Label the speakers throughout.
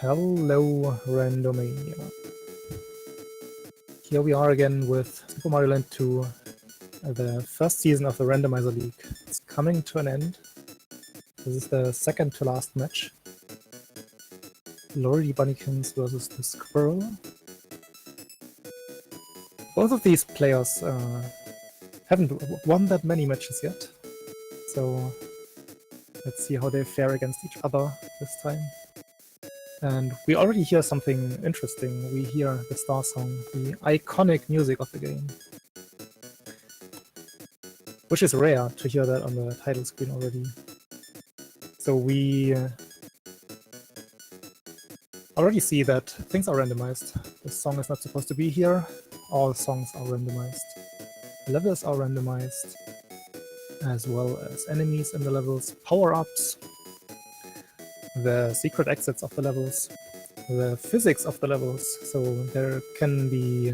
Speaker 1: Hello, Randomizer. Here we are again with Super Mario Land 2, the first season of the Randomizer League. It's coming to an end. This is the second to last match. LaurieDBunnykins versus th3squirr3l. Both of these players haven't won that many matches yet, so let's see how they fare against each other this time. And we already hear something interesting. We hear the star song, the iconic music of the game. Which is rare to hear that on the title screen already. So we already see that things are randomized. The song is not supposed to be here. All songs are randomized. Levels are randomized, as well as enemies in the levels, power-ups, the secret exits of the levels, the physics of the levels, so there can be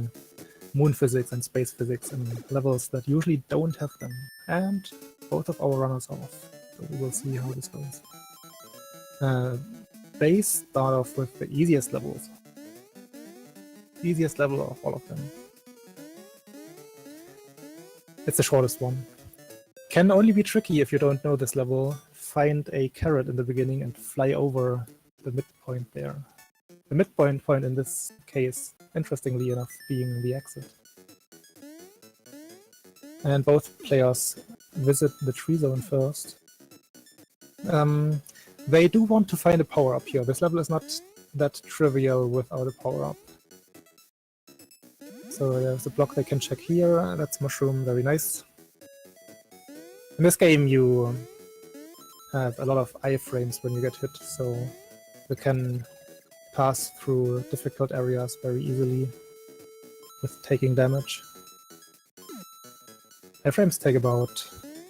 Speaker 1: moon physics and space physics in levels that usually don't have them, and both of our runners are off, so we will see how this goes. They start off with the easiest levels. Easiest level of all of them. It's the shortest one. Can only be tricky if you don't know this level. Find a carrot in the beginning and fly over the midpoint there. The midpoint point in this case, interestingly enough, being the exit. And both players visit the tree zone first. They do want to find a power-up here. This level is not that trivial without a power-up. So there's a block they can check here. That's mushroom, very nice. In this game you have a lot of iframes when you get hit, so you can pass through difficult areas very easily with taking damage. Iframes take about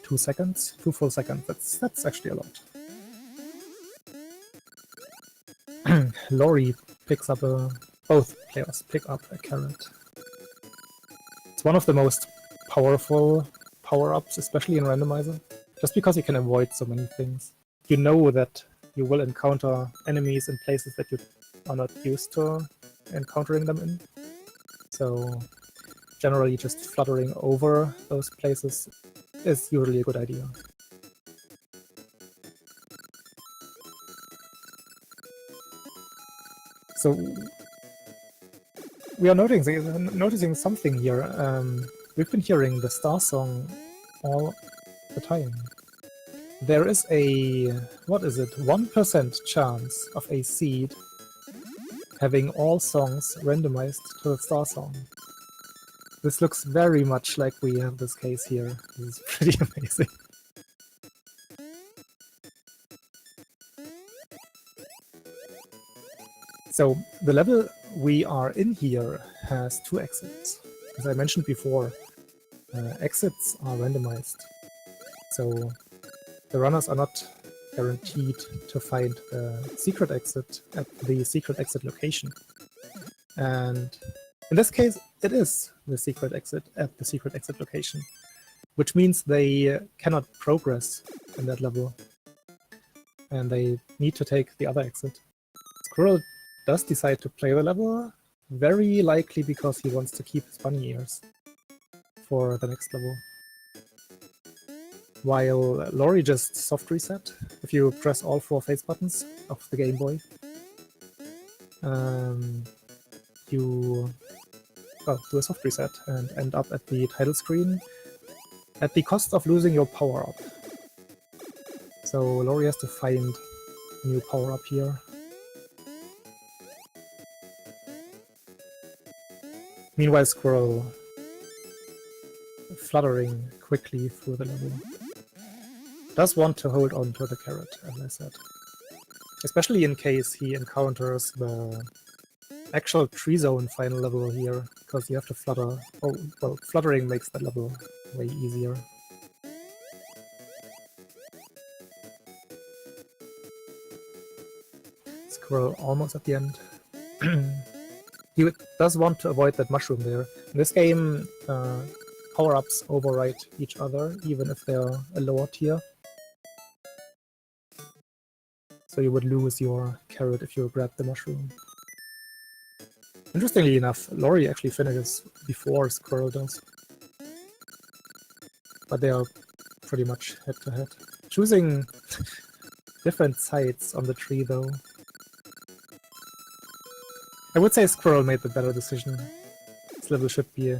Speaker 1: 2 seconds, 2 full seconds. That's actually a lot. Laurie picks up both players pick up a carrot. It's one of the most powerful power-ups, especially in Randomizer, just because you can avoid so many things. You know that you will encounter enemies in places that you are not used to encountering them in. So generally just fluttering over those places is usually a good idea. So we are noticing something here. We've been hearing the star song all the time. There is a, what is it, 1% chance of a seed having all songs randomized to the star song. This looks very much like we have this case here. This is pretty amazing. So the level we are in here has 2 exits. As I mentioned before, exits are randomized. So the runners are not guaranteed to find the secret exit at the secret exit location. And in this case, it is the secret exit at the secret exit location, which means they cannot progress in that level. And they need to take the other exit. Squirrel does decide to play the level, very likely because he wants to keep his bunny ears for the next level. While Laurie just soft reset, if you press all 4 face buttons of the Game Boy, you well, do a soft reset and end up at the title screen at the cost of losing your power-up. So Laurie has to find a new power-up here. Meanwhile, Squirrel fluttering quickly through the level. Does want to hold on to the carrot, as I said. Especially in case he encounters the actual tree zone final level here, because you have to flutter. Oh, well, fluttering makes that level way easier. Squirrel almost at the end. He does want to avoid that mushroom there. In this game, power-ups override each other, even if they're a lower tier. So you would lose your carrot if you grab the mushroom. Interestingly enough, Laurie actually finishes before Squirrel does. But they are pretty much head-to-head. Choosing different sides on the tree, though. I would say Squirrel made the better decision. This level should be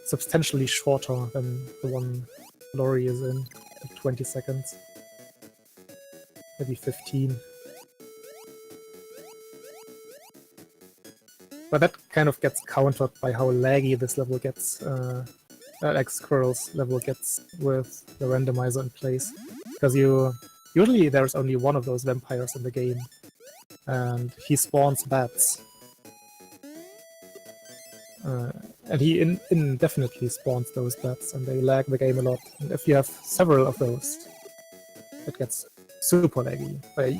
Speaker 1: substantially shorter than the one Laurie is in, like 20 seconds. Maybe 15. But that kind of gets countered by how laggy this level gets, like Squirrel's level gets with the randomizer in place. Because usually there's only one of those vampires in the game, and he spawns bats. And he indefinitely spawns those bats, and they lag the game a lot. And if you have several of those, it gets super laggy. But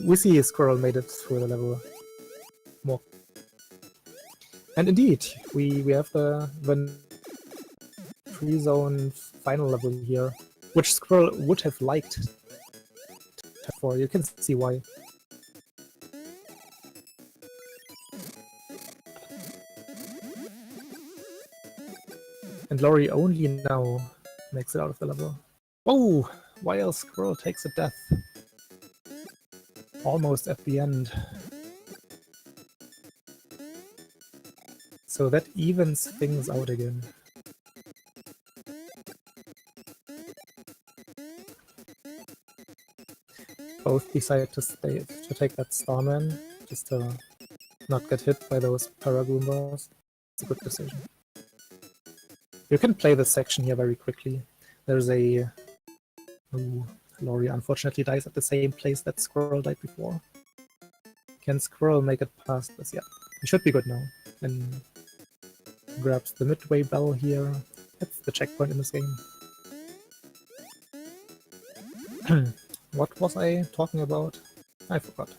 Speaker 1: we see Squirrel made it through the level more. And indeed, we have the tree zone final level here, which Squirrel would have liked for. You can see why. And Laurie only now makes it out of the level. Oh! While Squirrel takes a death. Almost at the end. So that evens things out again. Both decide to take that Starman, just to not get hit by those Paragoombas. It's a good decision. You can play this section here very quickly. There's a... Ooh, Laurie unfortunately dies at the same place that Squirrel died before. Can Squirrel make it past this? Yeah, he should be good now. And grabs the midway bell here. That's the checkpoint in this game. What was I talking about? I forgot.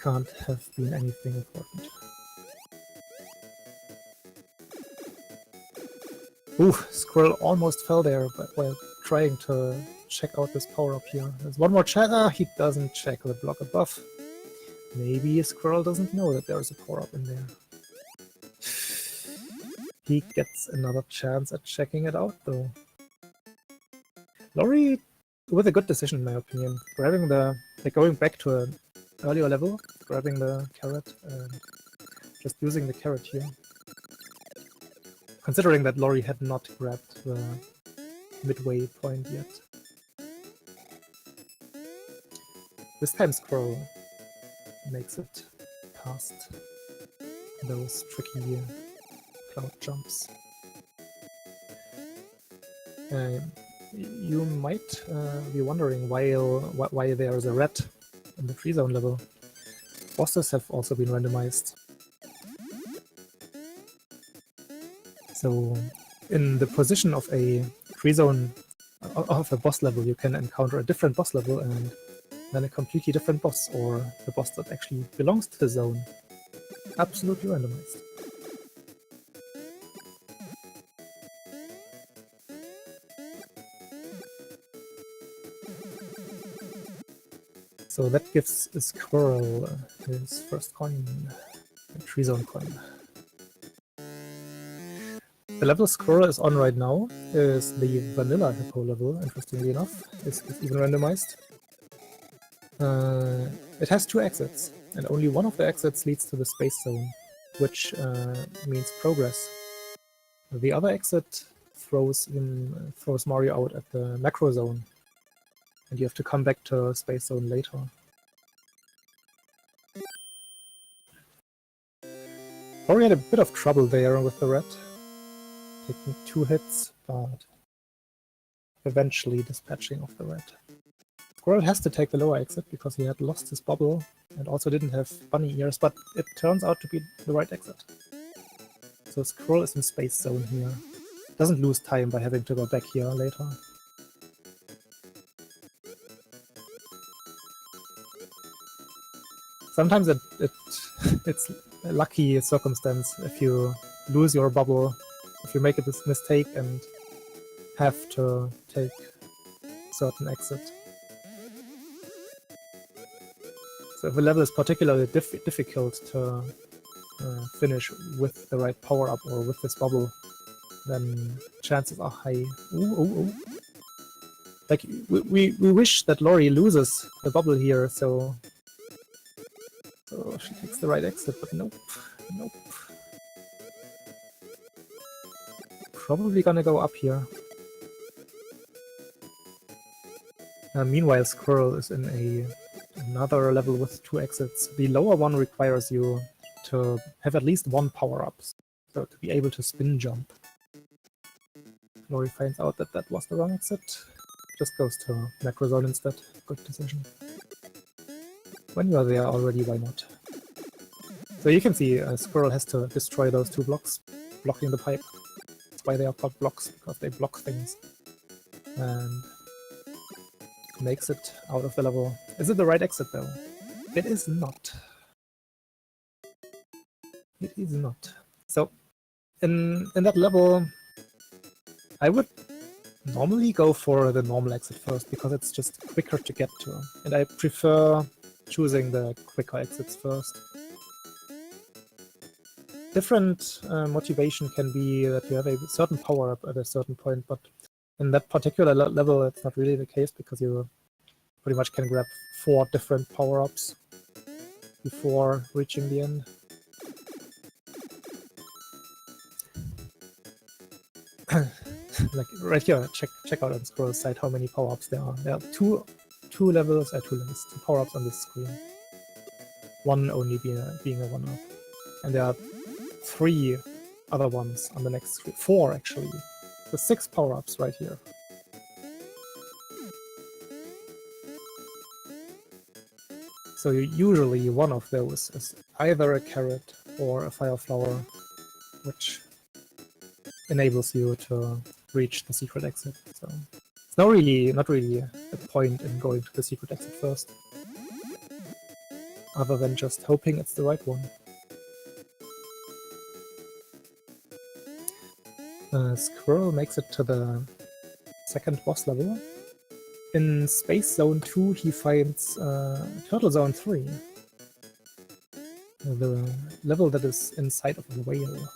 Speaker 1: Can't have been anything important. Ooh, Squirrel almost fell there, but while trying to check out this power-up here. There's one more chance. Ah, he doesn't check the block above. Maybe Squirrel doesn't know that there's a power-up in there. He gets another chance at checking it out, though. Laurie, with a good decision in my opinion, grabbing going back to an earlier level, grabbing the carrot and just using the carrot here. Considering that Laurie had not grabbed the midway point yet. This time Squirrel makes it past those tricky cloud jumps. You might be wondering why there is a red in the free zone level. Bosses have also been randomized. So in the position of a free zone of a boss level, you can encounter a different boss level and then a completely different boss, or the boss that actually belongs to the zone. Absolutely randomized. So that gives a Squirrel his first coin, a tree zone coin. The level Squirrel is on right now is the vanilla hippo level, interestingly enough. It's even randomized. It has 2 exits, and only one of the exits leads to the space zone. which means progress. The other exit throws Mario out at the macro zone, and you have to come back to Space Zone later. Laurie had a bit of trouble there with the red, taking 2 hits, but eventually dispatching of the red. Squirrel has to take the lower exit because he had lost his bubble and also didn't have bunny ears, but it turns out to be the right exit. So Squirrel is in Space Zone here. Doesn't lose time by having to go back here later. Sometimes it's a lucky circumstance if you lose your bubble, if you make a mistake and have to take certain exit. So if a level is particularly difficult to finish with the right power-up or with this bubble, then chances are high. Ooh. Like, we wish that Laurie loses the bubble here, so she takes the right exit, but nope. Probably gonna go up here. Meanwhile, Squirrel is in another level with 2 exits. The lower one requires you to have at least 1 power-up, so to be able to spin jump. Laurie finds out that that was the wrong exit. Just goes to macro zone instead. Good decision. When you are there already, why not? So you can see Squirrel has to destroy those 2 blocks, blocking the pipe. That's why they are called blocks, because they block things. And makes it out of the level. Is it the right exit though? It is not. It is not. So in that level, I would normally go for the normal exit first because it's just quicker to get to, and I prefer choosing the quicker exits first. Different motivation can be that you have a certain power-up at a certain point, but in that particular level it's not really the case because you pretty much can grab 4 different power-ups before reaching the end. Like right here, check out on Squirrel's side how many power-ups there are. There are two power-ups on this screen. One only being a 1-up. And there are 3 other ones on the next screen. 4 actually. So 6 power-ups right here. So usually one of those is either a carrot or a fire flower, which enables you to reach the secret exit. So it's not really a point in going to the secret exit first, other than just hoping it's the right one. Squirrel makes it to the second boss level. In Space Zone 2 he finds Turtle Zone 3, the level that is inside of a whale.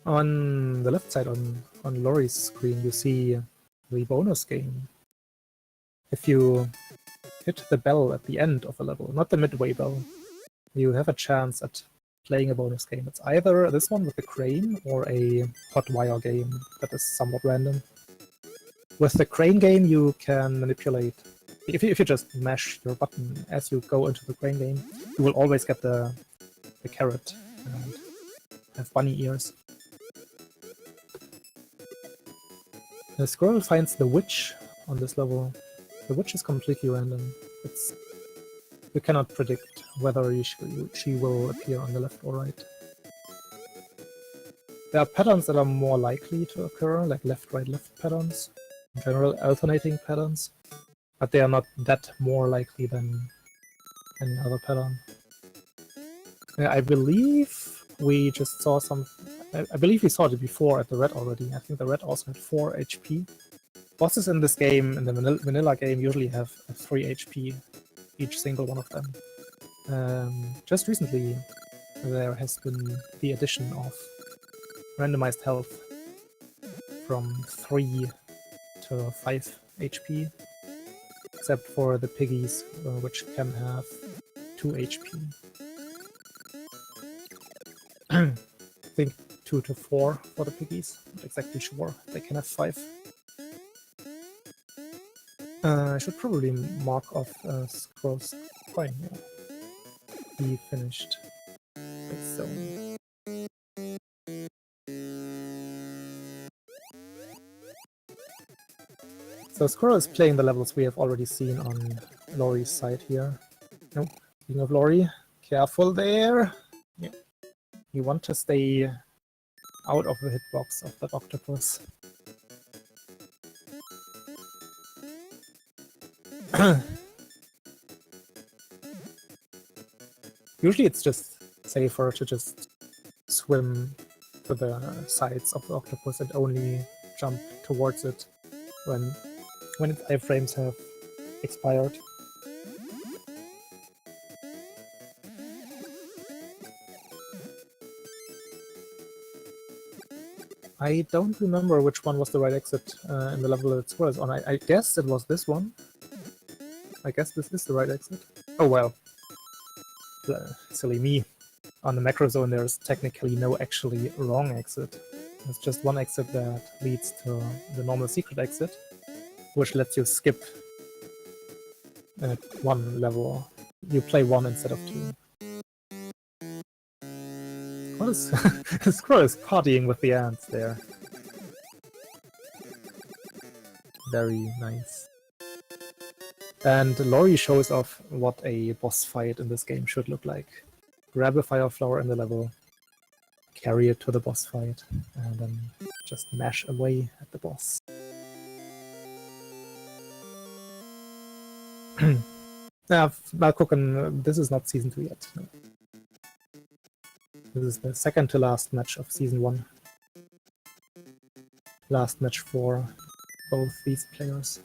Speaker 1: On the left side on Laurie's screen you see the bonus game. If you hit the bell at the end of a level, not the midway bell, you have a chance at playing a bonus game. It's either this one with the crane or a hot wire game that is somewhat random. With the crane game you can manipulate. If you just mash your button as you go into the crane game, you will always get the carrot and have bunny ears. The Squirrel finds the witch on this level. The witch is completely random. You cannot predict whether she will appear on the left or right. There are patterns that are more likely to occur, like left, right, left patterns. In general, alternating patterns. But they are not that more likely than any other pattern. I believe we just saw some... I believe we saw it before at the red already. I think the red also had 4 HP. Bosses in this game, in the vanilla game, usually have 3 HP, each single one of them. Just recently, there has been the addition of randomized health from 3 to 5 HP. except for the piggies, which can have 2 HP. I think 2 to 4 for the piggies. Not exactly sure. They can have 5. I should probably mark off Squirrel's coin here. He finished his zone. So Squirrel is playing the levels we have already seen on Laurie's side here. No, speaking of Laurie, careful there! Yeah. You want to stay out of the hitbox of that octopus. Usually it's just safer to just swim to the sides of the octopus and only jump towards it when its iframes have expired. I don't remember which one was the right exit in the level that Squirrel is on. I guess it was this one. I guess this is the right exit. Oh well. Silly me. On the macro zone there's technically no actually wrong exit. It's just one exit that leads to the normal secret exit, which lets you skip one level. You play 1 instead of 2. What is... Squirrel is partying with the ants there. Very nice. And Laurie shows off what a boss fight in this game should look like. Grab a fire flower in the level, carry it to the boss fight, and then just mash away at the boss. Malcookin, this is not Season 2 yet. No. This is the second to last match of Season 1. Last match for both these players.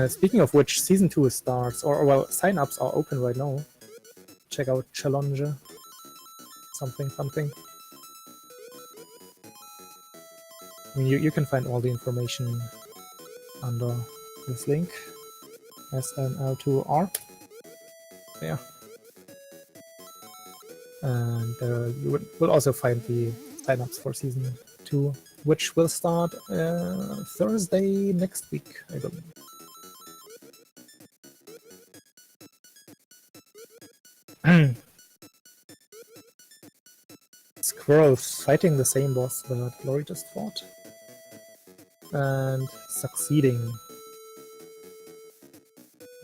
Speaker 1: Speaking of which, Season 2 starts, or well, sign-ups are open right now. Check out Challenge. Something. I mean, you can find all the information under this link. SNL2R. Yeah. And you will also find the sign-ups for Season 2, which will start Thursday next week, I believe. Squirrel fighting the same boss that Laurie just fought. And succeeding.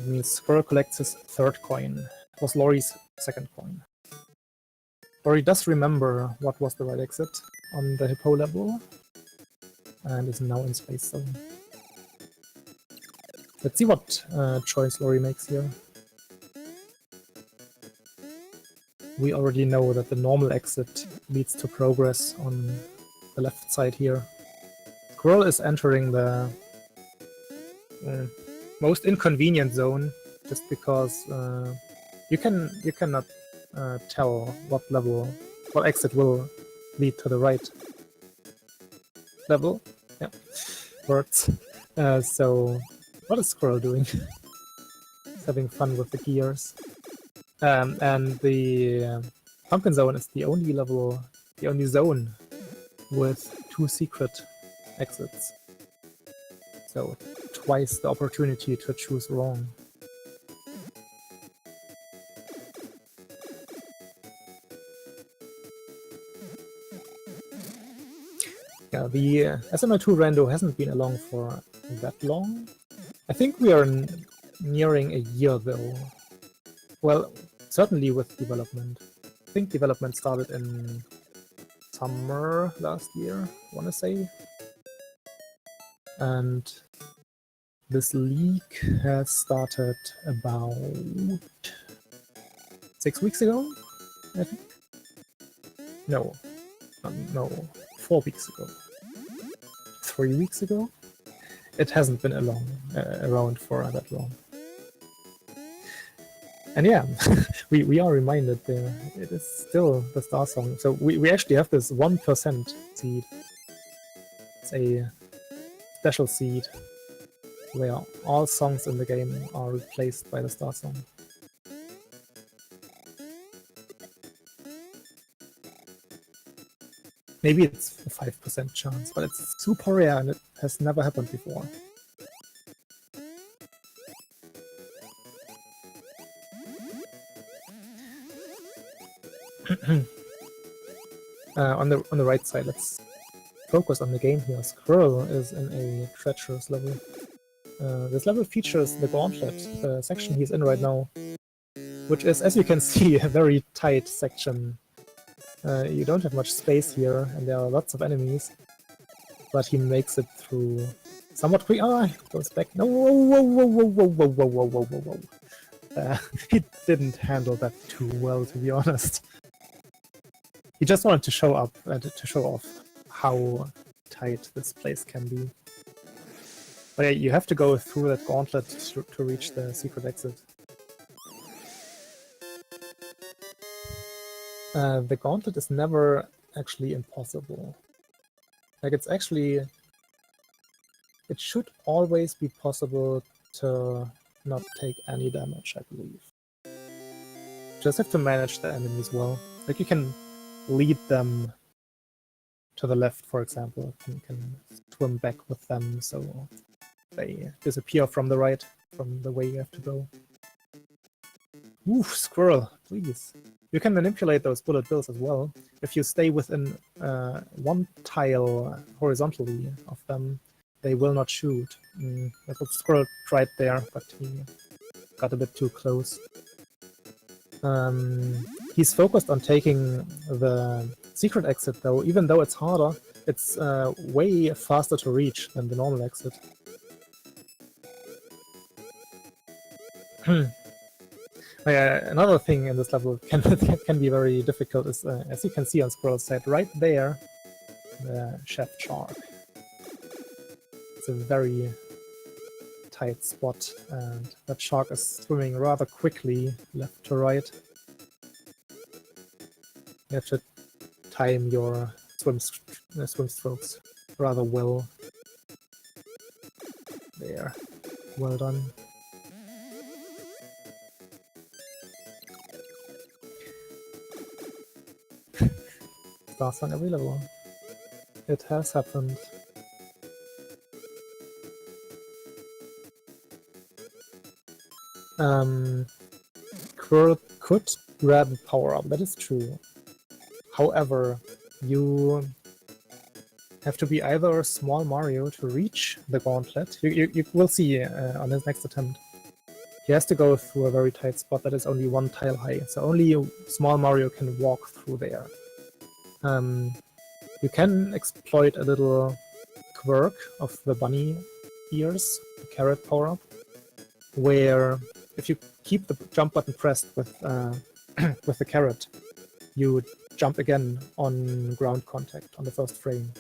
Speaker 1: It means Squirrel collects his 3rd coin. It was Laurie's 2nd coin. Laurie does remember what was the right exit on the hippo level, and is now in Space Zone. Let's see what choice Laurie makes here. We already know that the normal exit leads to progress on the left side here. Squirrel is entering the most inconvenient zone, just because you cannot tell what exit will lead to the right level. Yeah, works. So what is Squirrel doing? He's having fun with the gears. And the pumpkin zone is the only zone with 2 secret exits. So twice the opportunity to choose wrong. Yeah, the SML2 rando hasn't been along for that long. I think we are nearing a year though. Well, certainly with development. I think development started in summer last year, I want to say. And this leak has started about 6 weeks ago, I think? No, 4 weeks ago. 3 weeks ago? It hasn't been around for that long. And yeah, we are reminded there, it is still the star song. So we actually have this 1% seed. It's a special seed where all songs in the game are replaced by the star song. Maybe it's a 5% chance, but it's super rare and it has never happened before. On the right side, let's focus on the game here. Squirrel is in a treacherous level. This level features the gauntlet, the section he's in right now, which is, as you can see, a very tight section. You don't have much space here, and there are lots of enemies, but he makes it through somewhat quick. Ah, he goes back. No, whoa, whoa, whoa, whoa, whoa, whoa, whoa, whoa, whoa, whoa, whoa. He didn't handle that too well, to be honest. He just wanted to show up and to show off how tight this place can be. But yeah, you have to go through that gauntlet to reach the secret exit. The gauntlet is never actually impossible. Like, it's actually... It should always be possible to not take any damage, I believe. Just have to manage the enemies well. Like, you can lead them to the left, for example. You can swim back with them so they disappear from the right, from the way you have to go. Oof, squirrel, please. You can manipulate those bullet bills as well. If you stay within one tile horizontally of them, they will not shoot. That's what Squirrel tried there, but he got a bit too close. He's focused on taking the secret exit, though. Even though it's harder, it's way faster to reach than the normal exit. Another thing in this level can be very difficult is, as you can see on Squirrel's side, right there, the chef shark. It's a very tight spot, and that shark is swimming rather quickly left to right. You have to time your swim strokes rather well. There. Well done. Stars on every level. It has happened. Squirrel could grab a power-up, that is true. However, you have to be either Small Mario to reach the gauntlet. You will see on his next attempt. He has to go through a very tight spot that is only one tile high, so only Small Mario can walk through there. You can exploit a little quirk of the bunny ears, the carrot power-up, where if you keep the jump button pressed with with the carrot, you jump again on ground contact on the first frame.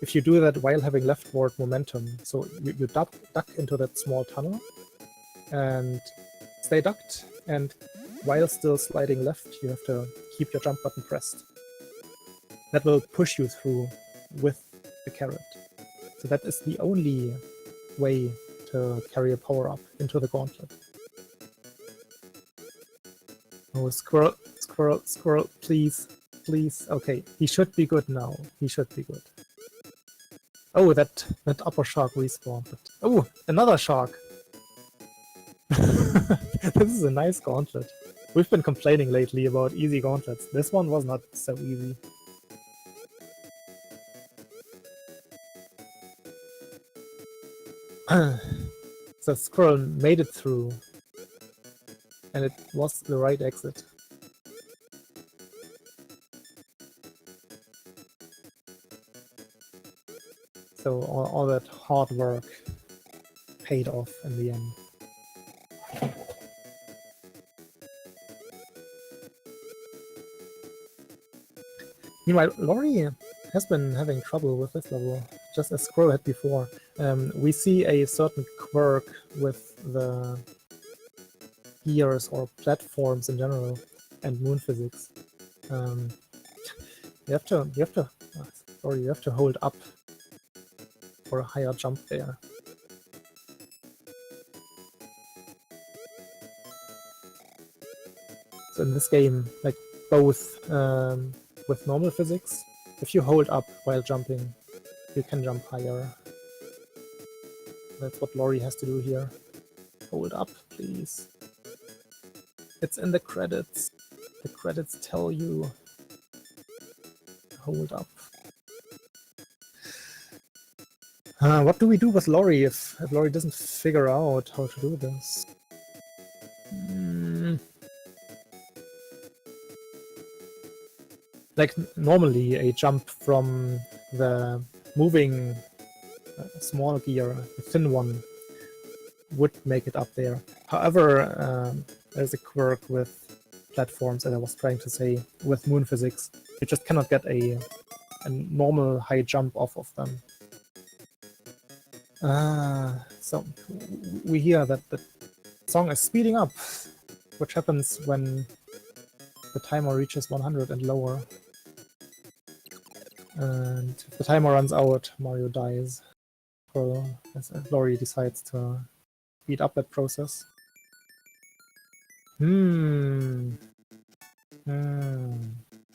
Speaker 1: If you do that while having leftward momentum, so you duck into that small tunnel and stay ducked, and while still sliding left, you have to keep your jump button pressed. That will push you through with the carrot. So that is the only way to carry a power-up into the gauntlet. Oh, Squirrel, Squirrel, Squirrel, please, please. Okay, he should be good now. He should be good. Oh, that upper shark respawned. But... Oh, another shark! This is a nice gauntlet. We've been complaining lately about easy gauntlets. This one was not so easy. So Squirrel made it through, and it was the right exit. So all that hard work paid off in the end. Meanwhile, Laurie has been having trouble with this level, just as Squirrel had before. We see a certain quirk with the gears or platforms in general and moon physics. You have to hold up for a higher jump there. So in this game, like both with normal physics, if you hold up while jumping, you can jump higher. That's what Laurie has to do here. Hold up, please. It's in the credits. The credits tell you. Hold up. What do we do with Laurie if Laurie doesn't figure out how to do this? Like, normally a jump from the moving small gear, the thin one, would make it up there. However, there's a quirk with platforms, as I was trying to say, with moon physics. You just cannot get a normal high jump off of them. So we hear that the song is speeding up, which happens when the timer reaches 100 and lower. And if the timer runs out, Mario dies. As Laurie decides to speed up that process.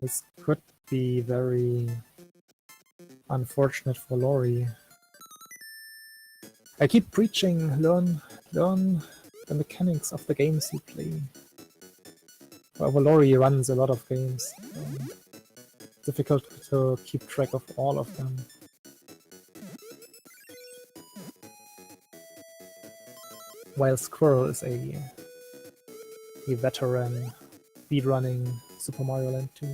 Speaker 1: This could be very unfortunate for Laurie. I keep preaching, learn the mechanics of the games you play. However, Laurie runs a lot of games. Difficult to keep track of all of them. While Squirrel is a veteran speedrunning Super Mario Land 2.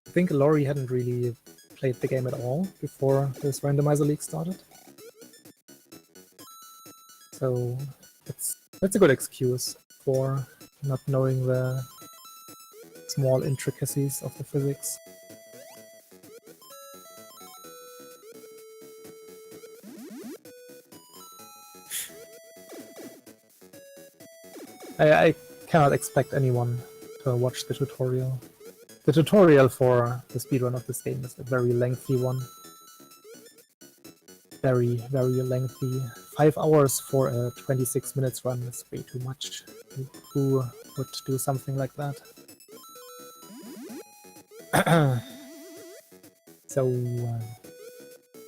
Speaker 1: I think Laurie hadn't really played the game at all before this Randomizer leak started. So that's a good excuse for not knowing the small intricacies of the physics. I cannot expect anyone to watch the tutorial. The tutorial for the speedrun of this game is a very lengthy one. Very, very lengthy. 5 hours for a 26 minutes run is way too much. Who would do something like that? So,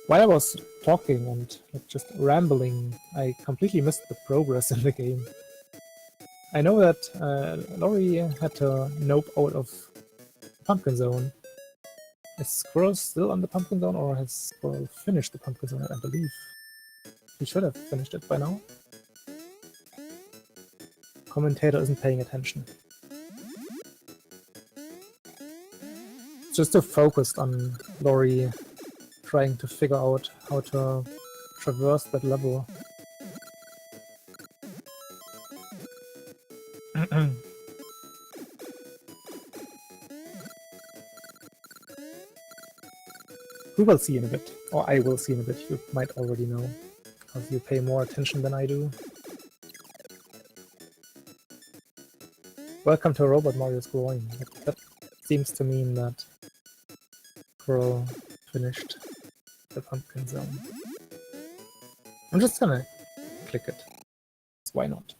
Speaker 1: while I was talking and just rambling, I completely missed the progress in the game. I know that Laurie had to nope out of Pumpkin Zone. Is Squirrel still on the Pumpkin Zone, or has Squirrel finished the Pumpkin Zone? I believe he should have finished it by now. Commentator isn't paying attention. Just too focused on Laurie trying to figure out how to traverse that level. We will see in a bit, or I will see in a bit. You might already know, because you pay more attention than I do. Welcome to Robot Mario's groin. That seems to mean that Squirrel finished the Pumpkin Zone. I'm just gonna click it. Why not?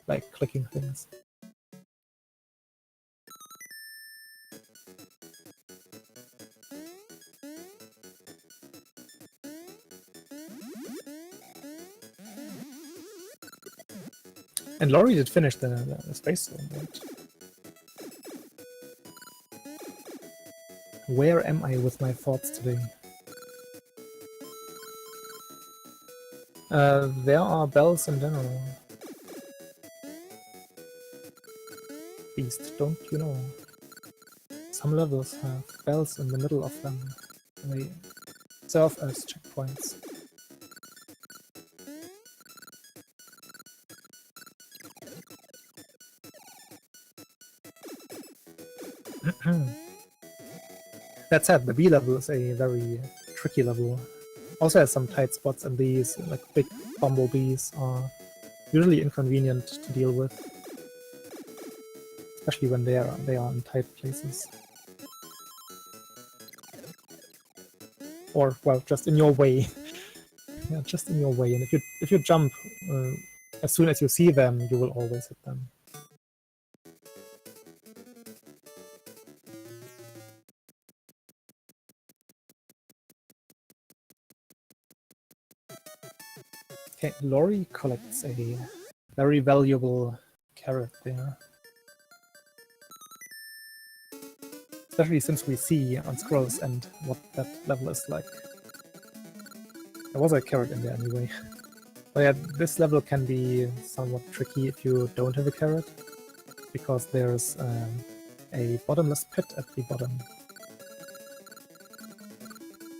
Speaker 1: Like clicking things. And Laurie did finish the space zone, right? Where am I with my thoughts today? There are bells in general. Beast, don't you know? Some levels have bells in the middle of them. They serve as checkpoints. That said, the B level is a very tricky level. Also has some tight spots, and these like big bumblebees are usually inconvenient to deal with. especially when they are in tight places. Or, well, just in your way. Yeah, just in your way. And if you jump, as soon as you see them, you will always hit them. Okay, Laurie collects a very valuable carrot there. Especially since we see on Squirrel's End what that level is like. There was a carrot in there anyway. But yeah, this level can be somewhat tricky if you don't have a carrot, because there's a bottomless pit at the bottom.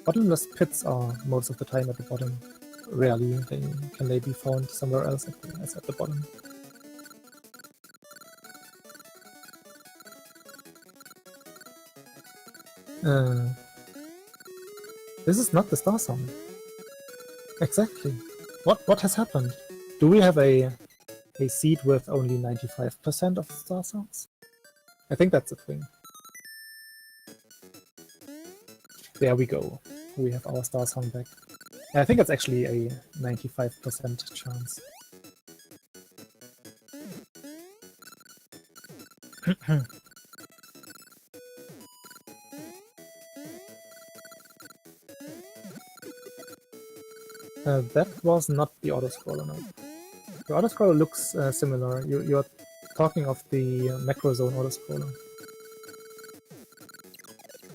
Speaker 1: Bottomless pits are most of the time at the bottom. Rarely can they be found somewhere else as at the bottom. This is not the star song. Exactly. What has happened? Do we have a seed with only 95% of star songs? I think that's a thing. There we go. We have our star song back. I think it's actually a 95% chance. That was not the autoscroller, no. The autoscroller looks similar. You're talking of the macro zone autoscroller.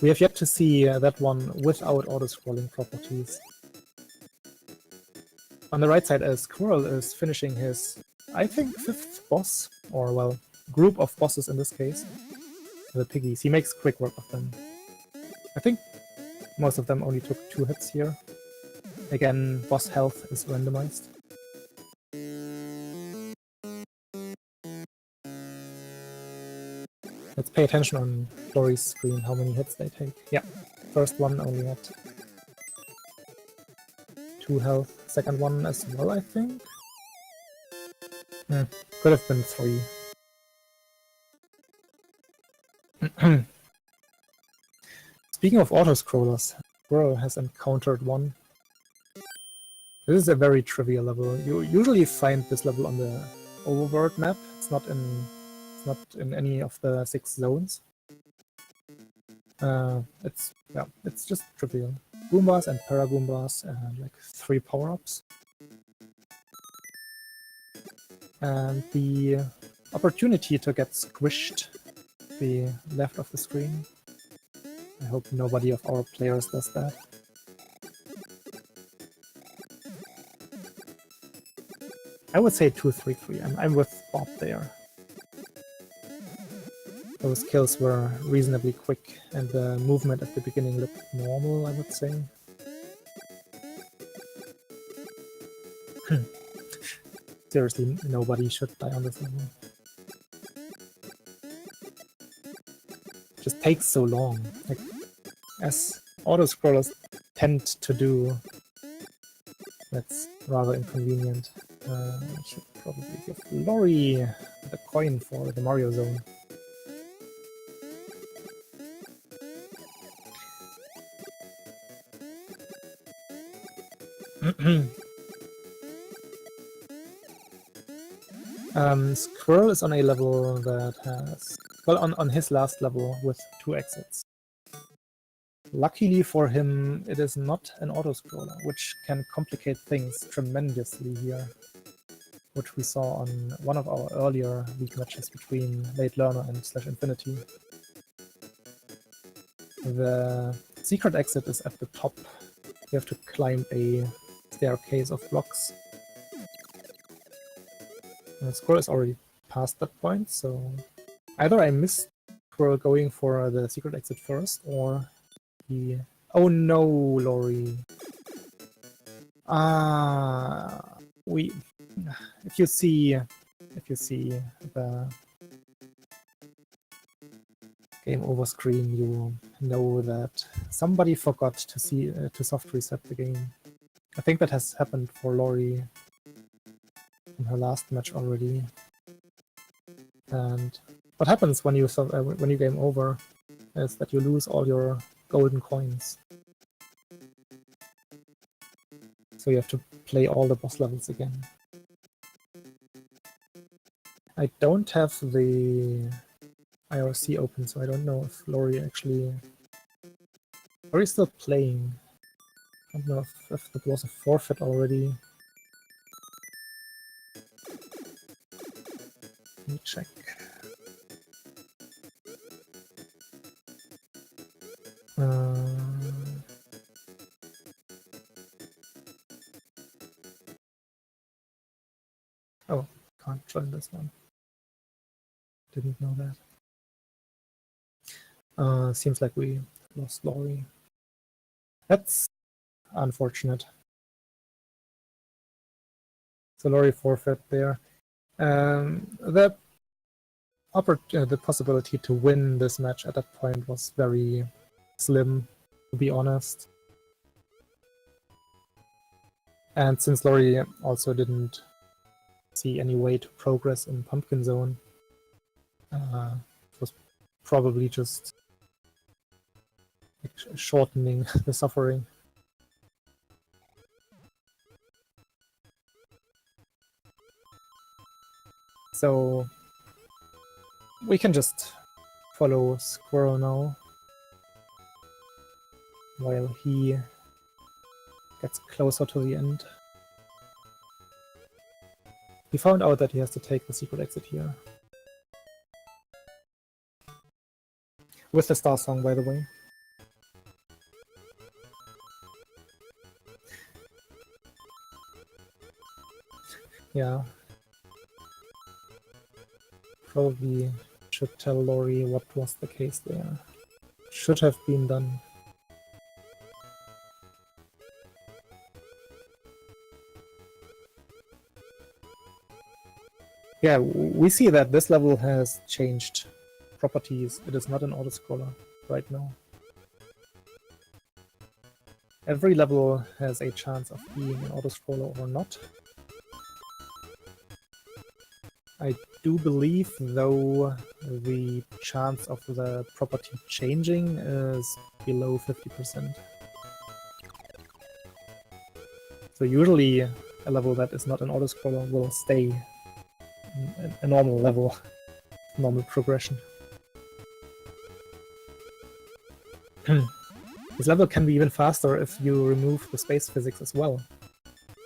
Speaker 1: We have yet to see that one without autoscrolling properties. On the right side, Squirrel is finishing his, I think, 5th boss, or well, group of bosses in this case. The piggies. He makes quick work of them. I think most of them only took 2 hits here. Again, boss health is randomized. Let's pay attention on Laurie's screen, how many hits they take. Yeah, first one only had 2 health, second one as well, I think? Could have been 3. Speaking of auto-scrollers, Squirrel has encountered one. This is a very trivial level. You usually find this level on the overworld map. It's not in any of the 6 zones. It's just trivial. Goombas and Paragoombas and like 3 power-ups. And the opportunity to get squished the left of the screen. I hope nobody of our players does that. I would say 2-3-3. I'm with Bob there. Those kills were reasonably quick, and the movement at the beginning looked normal, I would say. Seriously, nobody should die on this level. It just takes so long. Like, as auto-scrollers tend to do, that's rather inconvenient. I should probably give Laurie the coin for the Mario Zone. Squirrel is on a level that has... well, on his last level with 2 exits. Luckily for him, it is not an auto-scroller, which can complicate things tremendously here, which we saw on one of our earlier league matches between Late Learner and /Infinity. The secret exit is at the top. You have to climb a staircase of blocks. And Squirrel is already past that point, so either I missed Squirrel going for the secret exit first, or he... oh no, Laurie. If you see the game over screen, you know that somebody forgot to soft reset the game. I think that has happened for Laurie in her last match already. And what happens when you game over is that you lose all your golden coins. So you have to play all the boss levels again. I don't have the IRC open, so I don't know if Laurie actually... Laurie's still playing. I don't know if that was a forfeit already. Let me check. Oh, can't join this one. Didn't know that. Seems like we lost Laurie. That's unfortunate. So Laurie forfeit there. The possibility to win this match at that point was very slim, to be honest. And since Laurie also didn't see any way to progress in Pumpkin Zone, it was probably just shortening the suffering. So we can just follow Squirrel now, while he gets closer to the end. He found out that he has to take the secret exit here. With the star song, by the way. Yeah. Probably should tell Laurie what was the case there. Should have been done. Yeah, we see that this level has changed properties. It is not an autoscroller right now. Every level has a chance of being an autoscroller or not. I do believe, though, the chance of the property changing is below 50%. So usually a level that is not an autoscroller will stay a normal level, normal progression. This level can be even faster if you remove the space physics as well.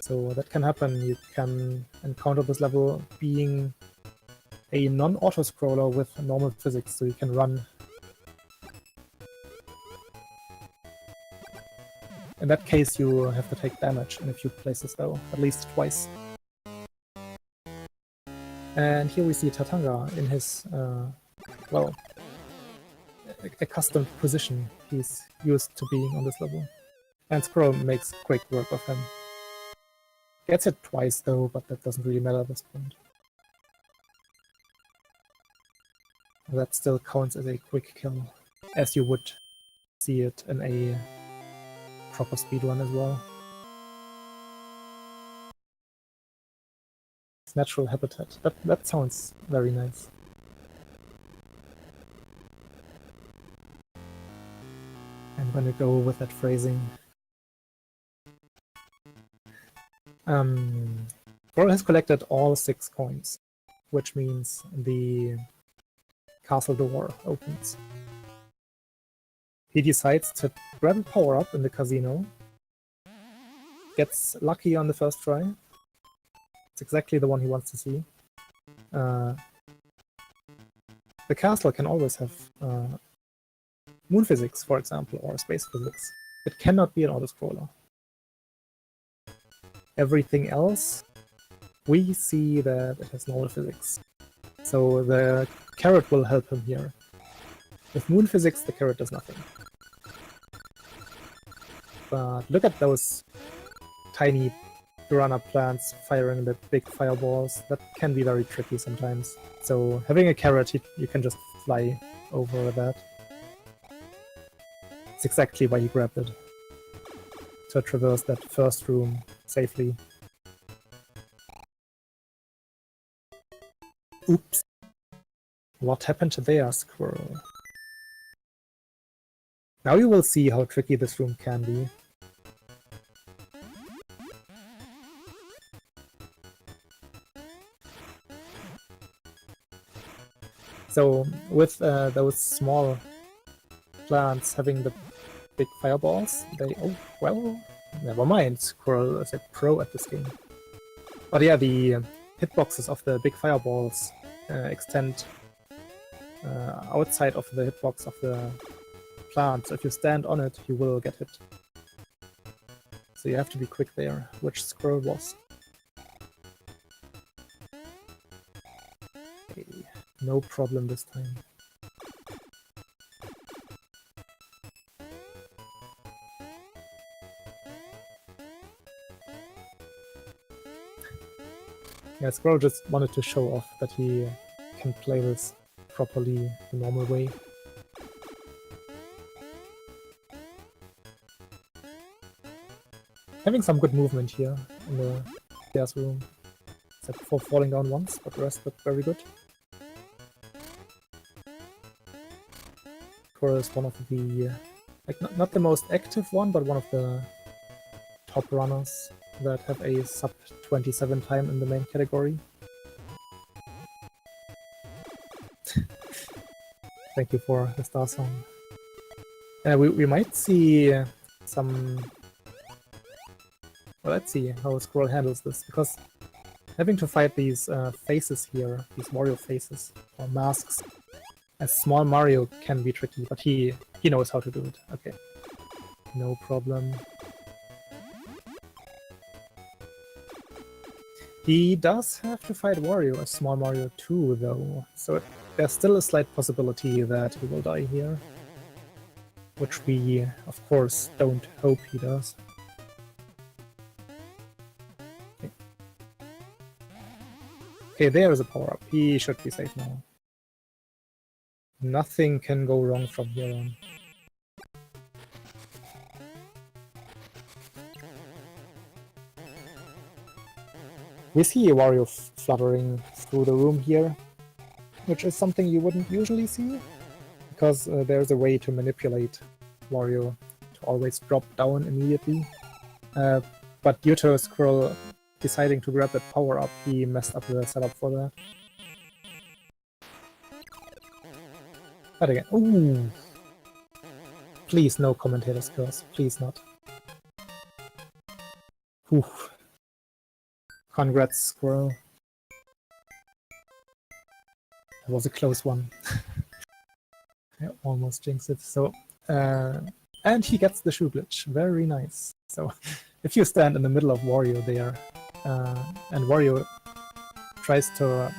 Speaker 1: So that can happen. You can encounter this level being a non-auto-scroller with normal physics, so you can run. In that case, you have to take damage in a few places, though, at least twice. And here we see Tatanga in his, well, accustomed position he's used to being on this level. And Squirrel makes quick work of him. Gets hit twice, though, but that doesn't really matter at this point. That still counts as a quick kill, as you would see it in a proper speedrun as well. It's natural habitat. That sounds very nice. I'm gonna go with that phrasing. Squirrel has collected all 6 coins, which means the castle door opens. He decides to grab a power-up in the casino, gets lucky on the first try. It's exactly the one he wants to see. The castle can always have moon physics, for example, or space physics. It cannot be an autoscroller. Everything else, we see that it has normal physics. So the carrot will help him here. With moon physics, the carrot does nothing. But look at those tiny piranha plants firing the big fireballs. That can be very tricky sometimes. So having a carrot, you can just fly over that. It's exactly why he grabbed it. To traverse that first room safely. Oops. What happened to their squirrel? Now you will see how tricky this room can be. So with those small plants having the big fireballs, they... Oh, well, never mind. Squirrel is a pro at this game. But yeah, the hitboxes of the big fireballs extend outside of the hitbox of the plant. So if you stand on it, you will get hit. So you have to be quick there, which squirrel was. Okay, no problem this time. Yeah, Squirrel just wanted to show off that he can play this properly the normal way. Having some good movement here in the stairs room, except for falling down once, but the rest looked very good. Squirrel is one of the, like, not the most active one, but one of the top runners that have a sub 27 time in the main category. Thank you for the star song. We might see some... Well, let's see how Squirrel handles this, because having to fight these faces here, these Wario faces, or masks, as small Mario can be tricky, but he knows how to do it. Okay, no problem. He does have to fight Wario as small Mario too, though, so there's still a slight possibility that he will die here. Which we, of course, don't hope he does. Okay, okay, there is a power-up. He should be safe now. Nothing can go wrong from here on. We see Wario fluttering through the room here, which is something you wouldn't usually see, because there's a way to manipulate Wario to always drop down immediately. But due to Squirrel deciding to grab that power-up, he messed up the setup for that. But again, ooh! Please no commentator's curse, please not. Whew. Congrats, Squirrel. That was a close one. I almost jinxed it. So, and he gets the shoe glitch. Very nice. So, if you stand in the middle of Wario there, and Wario tries to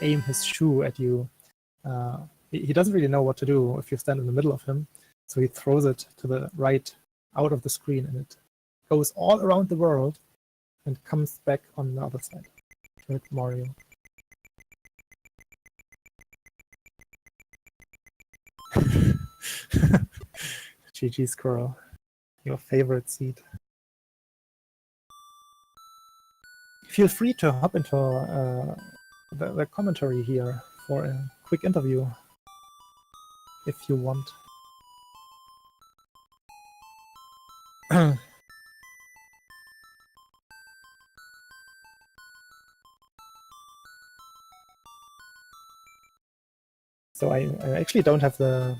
Speaker 1: aim his shoe at you, he doesn't really know what to do if you stand in the middle of him. So he throws it to the right, out of the screen, and it goes all around the world and comes back on the other side to hit Mario. GG Squirrel, your favorite seed. Feel free to hop into the commentary here for a quick interview if you want. So I actually don't have the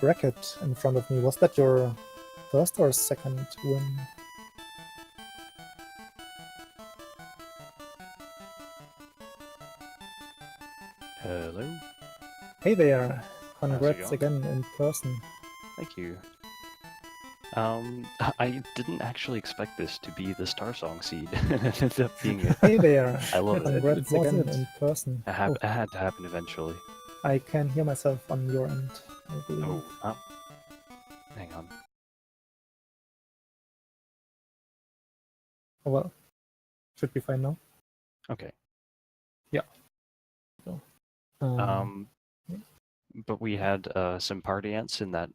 Speaker 1: bracket in front of me. Was that your first or second win?
Speaker 2: Hello.
Speaker 1: Hey there. Congrats again in person.
Speaker 2: Thank you. I didn't actually expect this to be the Star Song seed. It ended up being it.
Speaker 1: Hey there.
Speaker 2: I love it.
Speaker 1: Congrats again in person.
Speaker 2: It had to happen eventually.
Speaker 1: I can hear myself on your end, I believe.
Speaker 2: Oh, hang on.
Speaker 1: Oh well. Should be fine now.
Speaker 2: Okay.
Speaker 1: Yeah. So,
Speaker 2: but we had some party ants in that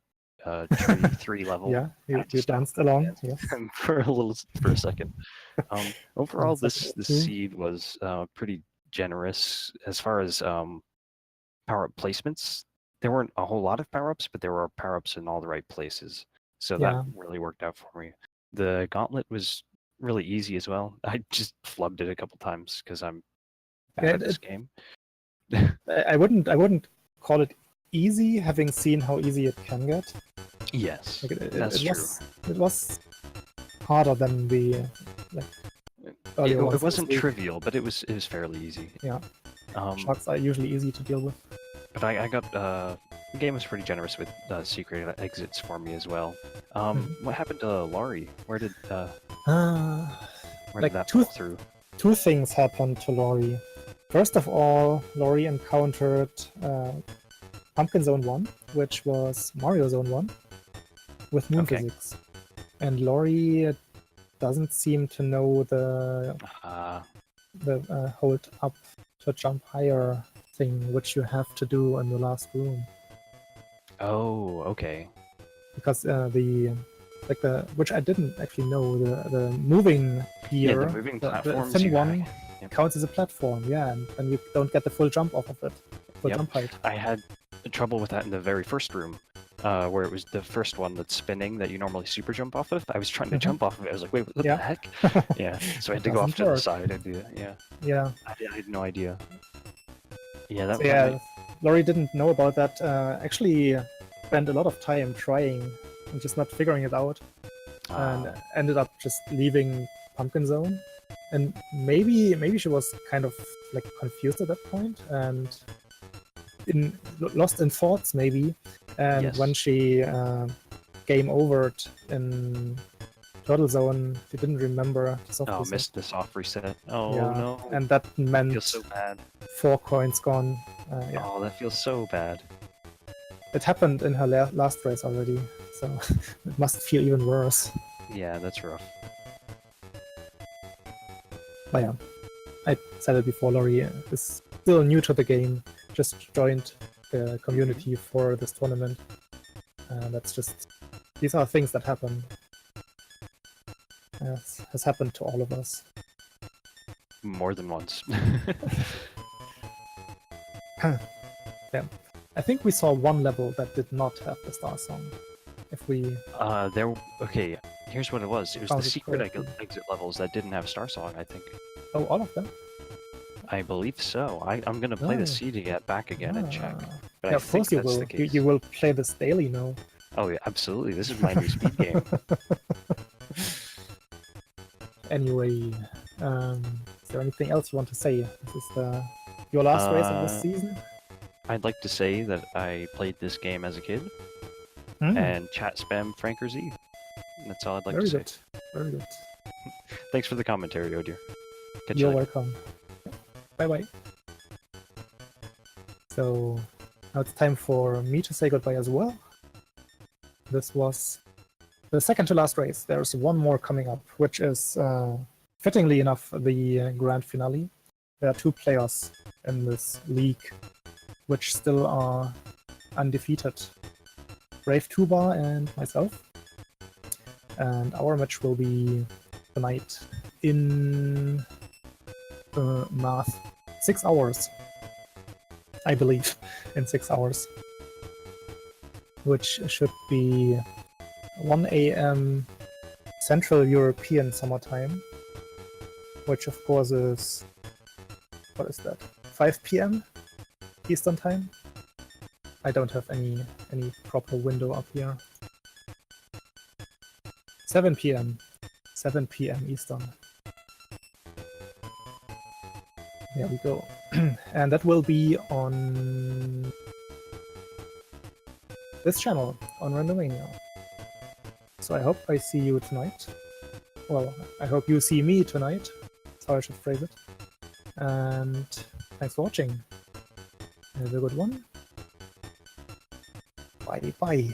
Speaker 2: tree 3 level.
Speaker 1: Yeah, you danced along. Yes.
Speaker 2: for a second. Overall, this seed was pretty generous as far as power-up placements. There weren't a whole lot of power-ups, but there were power-ups in all the right places. So that
Speaker 1: Yeah.
Speaker 2: really worked out for me. The gauntlet was really easy as well. I just flubbed it a couple times because I'm bad
Speaker 1: Yeah,
Speaker 2: at this game.
Speaker 1: I wouldn't call it easy, having seen how easy it can get.
Speaker 2: Yes,
Speaker 1: Like
Speaker 2: that's true.
Speaker 1: It was harder than the like earlier ones
Speaker 2: It
Speaker 1: this
Speaker 2: wasn't
Speaker 1: week.
Speaker 2: trivial, but it was fairly easy.
Speaker 1: Yeah,
Speaker 2: Um,
Speaker 1: sharks are usually easy to deal with.
Speaker 2: but I got the game was pretty generous with secret exits for me as well. What happened to Laurie? Where did
Speaker 1: Like
Speaker 2: that fall through?
Speaker 1: two things happened to Laurie. First of all, Laurie encountered Pumpkin Zone 1, which was Mario Zone 1, with moon
Speaker 2: Okay.
Speaker 1: physics. And Laurie doesn't seem to know the hold up to jump higher thing, which you have to do in the last room.
Speaker 2: Oh, okay.
Speaker 1: Because which I didn't actually know, the moving gear,
Speaker 2: Yeah, the moving platforms.
Speaker 1: the thin one counts as a platform, yeah, and you don't get the full jump off of it, full jump height.
Speaker 2: I had trouble with that in the very first room, where it was the first one that's spinning that you normally super jump off of. I was trying to jump off of it. I was like, wait, what the heck? Yeah, so I had to go off to the side and do that. Yeah.
Speaker 1: Yeah.
Speaker 2: I had no idea. Yeah, that.
Speaker 1: So, yeah, Laurie didn't know about that. Actually, spent a lot of time trying and just not figuring it out, and ended up just leaving Pumpkin Zone. And maybe she was kind of like confused at that point and lost in thoughts maybe. And when she game overed in Turtle Zone, she didn't remember the soft reset.
Speaker 2: Missed the soft reset. Oh no!
Speaker 1: And that meant
Speaker 2: feels so bad.
Speaker 1: 4 coins gone. Yeah.
Speaker 2: Oh, that feels so bad.
Speaker 1: It happened in her last race already, so it must feel even worse.
Speaker 2: Yeah, that's rough.
Speaker 1: But yeah, I said it before, Laurie is still new to the game, just joined the community for this tournament. That's just... These are things that happen. Has happened to all of us.
Speaker 2: More than once.
Speaker 1: Yeah. I think we saw one level that did not have the star song. If we...
Speaker 2: Okay, here's what it was. It was the secret exit levels that didn't have star song, I think.
Speaker 1: Oh, all of them?
Speaker 2: I believe so. I'm gonna play the C to get back again and check. But
Speaker 1: yeah,
Speaker 2: I
Speaker 1: of course
Speaker 2: think
Speaker 1: you will.
Speaker 2: The case.
Speaker 1: You will play this daily now.
Speaker 2: Oh yeah, absolutely. This is my new speed game.
Speaker 1: Anyway, is there anything else you want to say? This is your last race of this season?
Speaker 2: I'd like to say that I played this game as a kid, and chat spam Franker Z. That's all I'd like to say.
Speaker 1: Very good.
Speaker 2: Thanks for the commentary, Oh dear.
Speaker 1: You're welcome. Bye-bye. So, now it's time for me to say goodbye as well. This was the second to last race. There's one more coming up, which is, fittingly enough, the grand finale. There are 2 players in this league which still are undefeated. Brave Tuba and myself. And our match will be tonight in math. 6 hours. I believe. In 6 hours. Which should be 1 AM Central European summertime. Which of course is... What is that? 5 PM? Eastern time? I don't have any proper window up here. 7 PM. 7 PM Eastern. There we go. And that will be on this channel, on Randomizer. So I hope I see you tonight. Well, I hope you see me tonight. That's how I should phrase it. And thanks for watching. Have a good one. Bye bye.